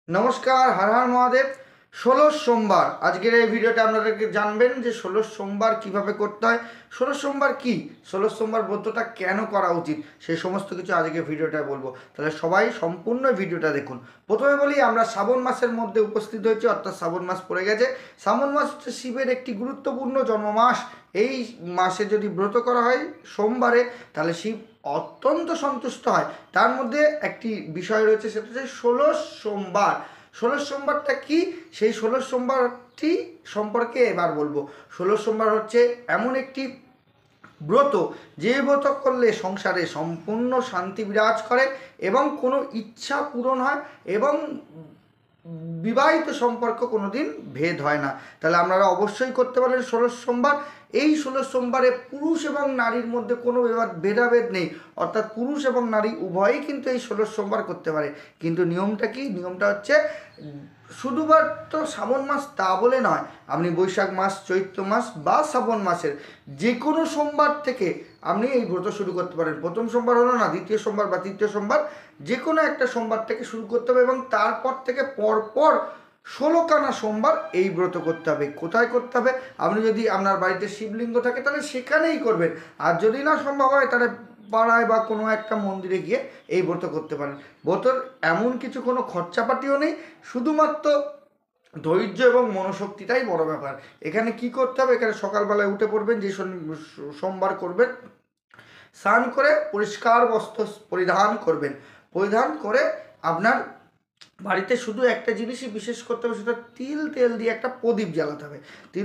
নমস্কার, হর হর মহাদেব। ১৬ সোমবার আজকের এই ভিডিওটা আপনাদেরকে জানবেন যে ১৬ সোমবার কিভাবে করতে হয়, ১৬ সোমবার কি, ১৬ সোমবার ব্রতটা কেন করা উচিত, সেই সমস্ত কিছু আজকে ভিডিওটা বলবো। তাহলে সবাই সম্পূর্ণ ভিডিওটা দেখুন। প্রথমে বলি, আমরা শ্রাবণ মাসের মধ্যে উপস্থিত হয়েছি, অর্থাৎ শ্রাবণ মাস পড়ে গেছে। শ্রাবণ মাস হচ্ছে শিবের একটি গুরুত্বপূর্ণ জন্মমাস। এই মাসে যদি ব্রত করা হয় সোমবারে, তাহলে শিব অত্যন্ত সন্তুষ্ট হয়। তার মধ্যে একটি বিষয় রয়েছে, সেটা হচ্ছে ১৬ সোমবার। ১৬ সোমবারটা কি, সেই ১৬ সোমবারটি সম্পর্কে এবার বলবো। ১৬ সোমবার হচ্ছে এমন একটি ব্রত, যে ব্রত করলে সংসারে সম্পূর্ণ শান্তি বিরাজ করে এবং কোনো ইচ্ছা পূরণ হয় এবং বিবাহিত সম্পর্ক কোনোদিন ভেদ হয় না। তাহলে আপনারা অবশ্যই করতে পারেন ১৬ সোমবার। এই ১৬ সোমবারে পুরুষ এবং নারীর মধ্যে কোনো ভেদাভেদ নেই, অর্থাৎ পুরুষ এবং নারী উভয়ই কিন্তু এই ১৬ সোমবার করতে পারে। কিন্তু নিয়মটা কি, নিয়মটা হচ্ছে শুধুমাত্র শ্রাবণ মাস তা বলে নয়, আপনি বৈশাখ মাস, চৈত্র মাস বা শ্রাবণ মাসের যে কোনো সোমবার থেকে আপনি এই ব্রত শুরু করতে পারেন। প্রথম সোমবার হলো না, দ্বিতীয় সোমবার বা তৃতীয় সোমবার, যে কোনো একটা সোমবার থেকে শুরু করতে হবে এবং তারপর থেকে পরপর ১৬খানা সোমবার এই ব্রত করতে হবে। কোথায় করতে হবে? আপনি যদি আপনার বাড়িতে শিবলিঙ্গ থাকে তাহলে সেখানেই করবেন, আর যদি না সম্ভব হয় তাহলে পাড়ায় বা কোনো একটা মন্দিরে গিয়ে এই ব্রত করতে পারেন। ব্রতর এমন কিছু কোনো খরচাপাতিও নেই, শুধুমাত্র ধৈর্য এবং মনোশক্তিটাই বড় ব্যাপার। এখানে কি করতে হবে, এখানে সকালবেলায় উঠে পড়বেন, যে সোমবার করবেন, স্নান করে পরিষ্কার বস্ত্র পরিধান করবেন। পরিধান করে আপনার বাড়িতে শুধু একটা জিনিসই বিশেষ করতে হবে, সেটা তেল দিয়ে একটা প্রদীপ জ্বালাতে হবে।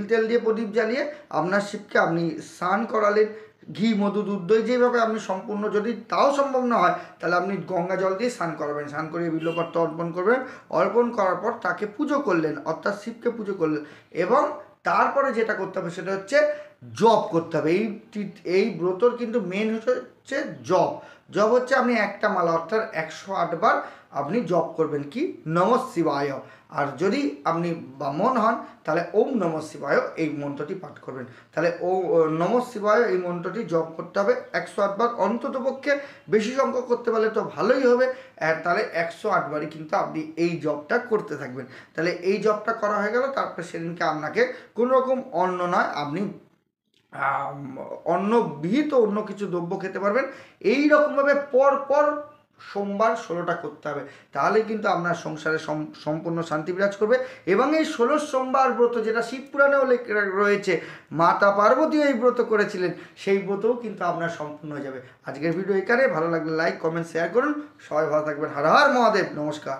তেল দিয়ে প্রদীপ জ্বালিয়ে আপনার শিবকে আপনি স্নান করালেন। ঘি, মধু, দুধ, দই, যেভাবে আপনি সম্পূর্ণ, যদি তাও সম্ভব না হয় তাহলে আপনি গঙ্গা জল দিয়ে স্নান করাবেন। স্নান করে বিল্বপত্র অর্পণ করবেন। অর্পণ করার পর তাকে পুজো করলেন, অর্থাৎ শিবকে পুজো করলেন। এবং তারপরে যেটা করতে হবে সেটা হচ্ছে জপ করতে হবে। এই ব্রতর কিন্তু মেন হচ্ছে জপ। জপ হচ্ছে আপনি একটা মালা, অর্থাৎ ১০৮ বার আপনি জপ করবেন, কি, নমঃ শিবায়। আর যদি আপনি ব্রাহ্মণ হন তাহলে ওম নমঃ শিবায় এই মন্ত্রটি পাঠ করবেন। তাহলে ও নমঃ শিবায় এই মন্ত্রটি জপ করতে হবে ১০৮ বার, অন্তত পক্ষে বেশি সংখ্যক করতে পারলে তো ভালোই হবে। তাহলে ১০৮ বারই কিন্তু আপনি এই জপটা করতে থাকবেন। তাহলে এই জপটা করা হয়ে গেল, তারপরে সেদিনকে আপনাকে কোনো রকম অন্ন নয়, আপনি অন্ন বিহিত অন্য কিছু দ্রব্য খেতে পারবেন। এই রকমভাবে পর পর সোমবার ১৬টা করতে হবে, তাহলে কিন্তু আপনার সংসারে সম্পূর্ণ শান্তি বিরাজ করবে। এবং এই ১৬ সোমবার ব্রত, যেটা শিবপুরাণেও রয়েছে, মাতা পার্বতীও এই ব্রত করেছিলেন, সেই ব্রতও কিন্তু আপনার সম্পূর্ণ হয়ে যাবে। আজকের ভিডিও এখানে, ভালো লাগলে লাইক, কমেন্ট, শেয়ার করুন। সবাই ভালো থাকবেন। হর হর মহাদেব। নমস্কার।